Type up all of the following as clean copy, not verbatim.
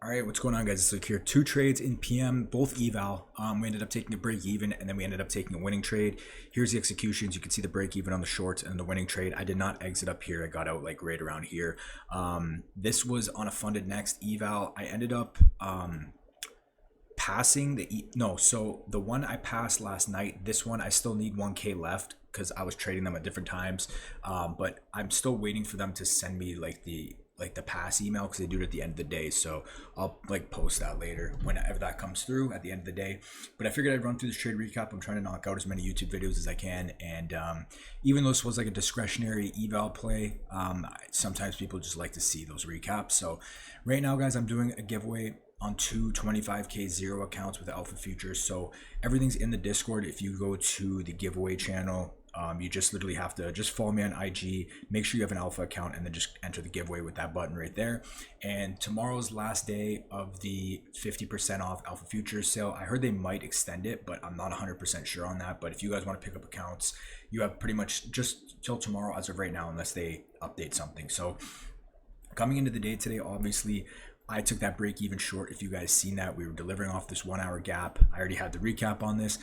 All right, what's going on, guys? It's Luke here. Two trades in PM, both eval. We ended up taking a break even, and then we ended up taking a winning trade. Here's the executions. You can see the break even on the shorts and the winning trade. I did not exit up here. I got out like right around here. This was on a funded next eval. I ended up passing so the one I passed last night, this one I still need 1K left because I was trading them at different times. But I'm still waiting for them to send me like the pass email because they do it at the end of the day. So I'll like post that later whenever that comes through at the end of the day. But I figured I'd run through this trade recap. I'm trying to knock out as many YouTube videos as I can. And even though this was like a discretionary eval play, sometimes people just like to see those recaps. So right now, guys, I'm doing a giveaway on two 25K zero accounts with Alpha Futures. So everything's in the Discord. If you go to the giveaway channel, you just literally have to just follow me on IG, make sure you have an Alpha account, and then just enter the giveaway with that button right there. And tomorrow's last day of the 50% off Alpha Futures sale. I heard they might extend it, but I'm not 100% sure on that. But if you guys want to pick up accounts, you have pretty much just till tomorrow as of right now, unless they update something. So coming into the day today, obviously, I took that break even short. If you guys seen that, we were delivering off this 1 hour gap. I already had the recap on this.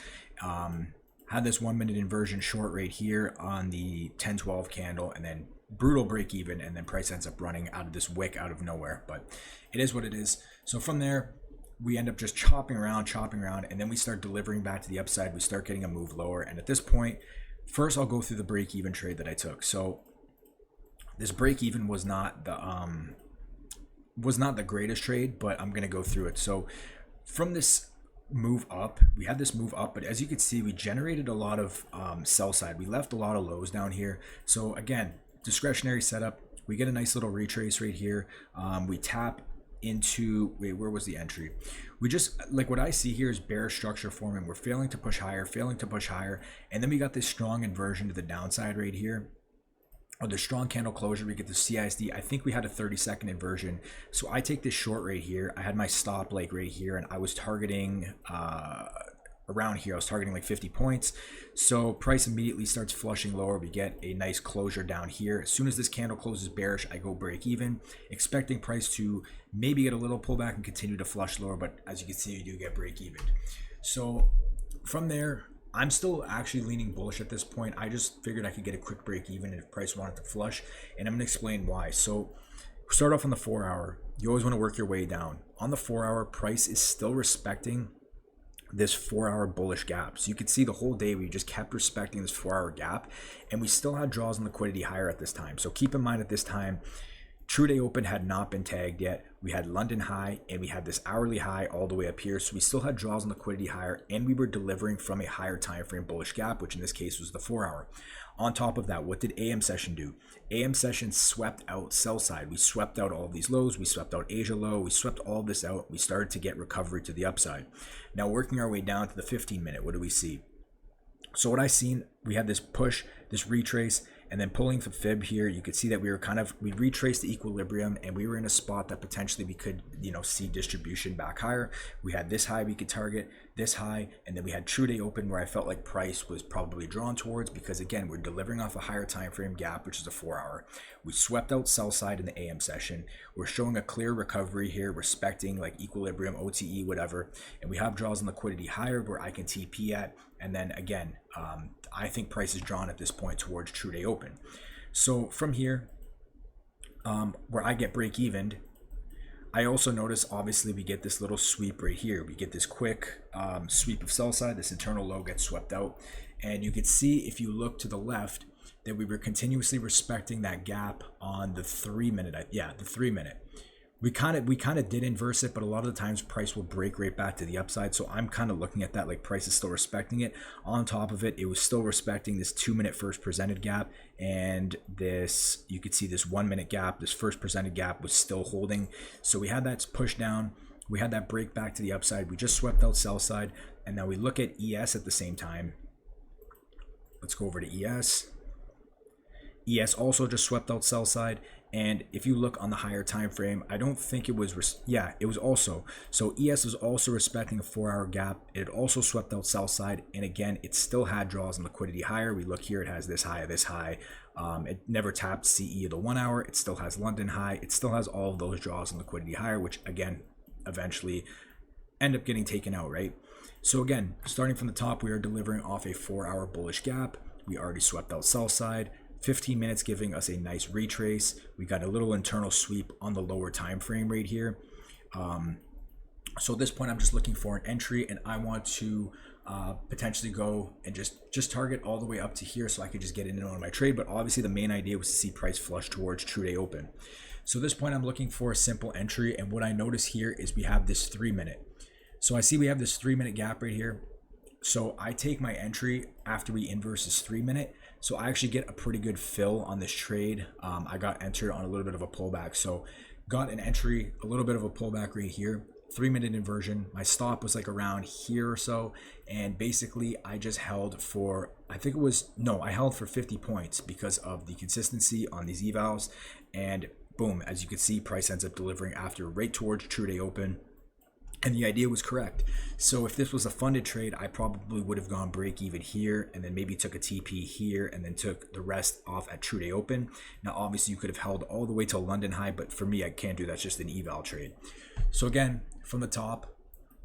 Had this 1 minute inversion short right here on the 10-12 candle, and then brutal break even, and then price ends up running out of this wick out of nowhere. But it is what it is. So from there, we end up just chopping around, and then we start delivering back to the upside. We start getting a move lower. And at this point, first I'll go through the break even trade that I took. So this break even was not the greatest trade, but I'm gonna go through it. So from this move up, we had this move up, but as you can see, we generated a lot of sell side. We left a lot of lows down here. So again, discretionary setup. We get a nice little retrace right here. We tap into, wait, where was the entry? We just, like what I see here is bearish structure forming. We're failing to push higher, and then we got this strong inversion to the downside right here. Or the strong candle closure, we get the CISD. I think we had a 30-second inversion. So I take this short right here. I had my stop like right here, and I was targeting around here. I was targeting like 50 points. So price immediately starts flushing lower. We get a nice closure down here. As soon as this candle closes bearish, I go break even, expecting price to maybe get a little pullback and continue to flush lower. But as you can see, you do get break even. So from there, I'm still actually leaning bullish at this point. I just figured I could get a quick break even if price wanted to flush, and I'm going to explain why. So start off on the 4 hour. You always want to work your way down. On the 4 hour, price is still respecting this 4 hour bullish gap. So you can see the whole day we just kept respecting this 4 hour gap, and we still had draws and liquidity higher at this time. So keep in mind at this time, True Day Open had not been tagged yet. We had London high, and we had this hourly high all the way up here. So we still had draws and liquidity higher, and we were delivering from a higher time frame bullish gap, which in this case was the 4 hour. On top of that, what did AM session do? AM session swept out sell side. We swept out all of these lows. We swept out Asia low. We swept all of this out. We started to get recovery to the upside. Now working our way down to the 15 minute, what do we see? So what I seen, we had this push, this retrace, and then pulling the fib here. You could see that we retraced the equilibrium, and we were in a spot that potentially we could, see distribution back higher. We had this high we could target, this high, and then we had True Day Open where I felt like price was probably drawn towards, because again, we're delivering off a higher time frame gap, which is a 4 hour. We swept out sell side in the AM session. We're showing a clear recovery here, respecting like equilibrium, OTE, whatever, and we have draws and liquidity higher where I can TP at. And then again, I think price is drawn at this point towards True Day Open. So from here, where I get break evened, I also notice obviously we get this little sweep right here. We get this quick sweep of sell side. This internal low gets swept out, and you can see if you look to the left that we were continuously respecting that gap on the 3 minute. The 3 minute. We kind of did inverse it, but a lot of the times price will break right back to the upside. So I'm kind of looking at that like price is still respecting it. On top of it, it was still respecting this 2 minute first presented gap, and this, you could see this 1 minute gap, this first presented gap was still holding. So we had that push down, we had that break back to the upside. We just swept out sell side, and now we look at ES at the same time. Let's go over to ES. ES also just swept out sell side, and if you look on the higher time frame, I don't think it was it was also, so ES is also respecting a 4 hour gap. It also swept out sell side, and again, it still had draws and liquidity higher. We look here, it has this high. It never tapped CE of the 1 hour. It still has London high. It still has all of those draws and liquidity higher, which again, eventually end up getting taken out, right? So again, starting from the top, we are delivering off a 4-hour bullish gap. We already swept out sell side. 15 minutes giving us a nice retrace. We got a little internal sweep on the lower time frame right here. So at this point, I'm just looking for an entry, and I want to potentially go and just target all the way up to here so I could just get in on my trade. But obviously the main idea was to see price flush towards true day open. So at this point, I'm looking for a simple entry, and what I notice here is we have this 3-minute. So I see we have this 3-minute gap right here. So I take my entry after we inverse this 3-minute. So I actually get a pretty good fill on this trade. I got entered on a little bit of a pullback. So got an entry, a little bit of a pullback right here. 3-minute inversion. My stop was like around here or so. And basically I just held for, I held for 50 points because of the consistency on these evals. And boom, as you can see, price ends up delivering after right towards true day open. And the idea was correct. So if this was a funded trade, I probably would have gone break even here and then maybe took a TP here and then took the rest off at true day open. Now, obviously you could have held all the way to London high, but for me, I can't do that. It's just an eval trade. So again, from the top,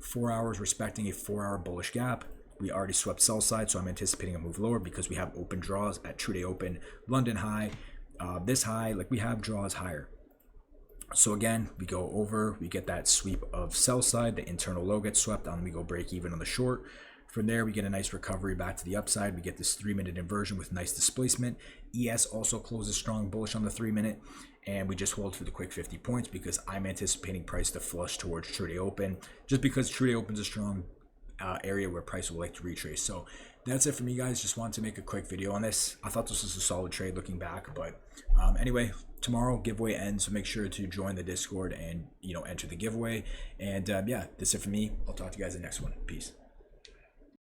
4 hours respecting a 4-hour bullish gap. We already swept sell side, so I'm anticipating a move lower because we have open draws at true day open, London high, this high, like we have draws higher. So again, we go over, we get that sweep of sell side, the internal low gets swept on, we go break even on the short. From there, we get a nice recovery back to the upside. We get this 3-minute inversion with nice displacement. ES also closes strong bullish on the 3-minute, and we just hold for the quick 50 points because I'm anticipating price to flush towards true day open, just because true day open is a strong area where price will like to retrace. So that's it for me, guys. Just wanted to make a quick video on this. I thought this was a solid trade looking back, but anyway, tomorrow giveaway ends, so make sure to join the Discord and enter the giveaway. And yeah, that's it for me. I'll talk to you guys in the next one. Peace.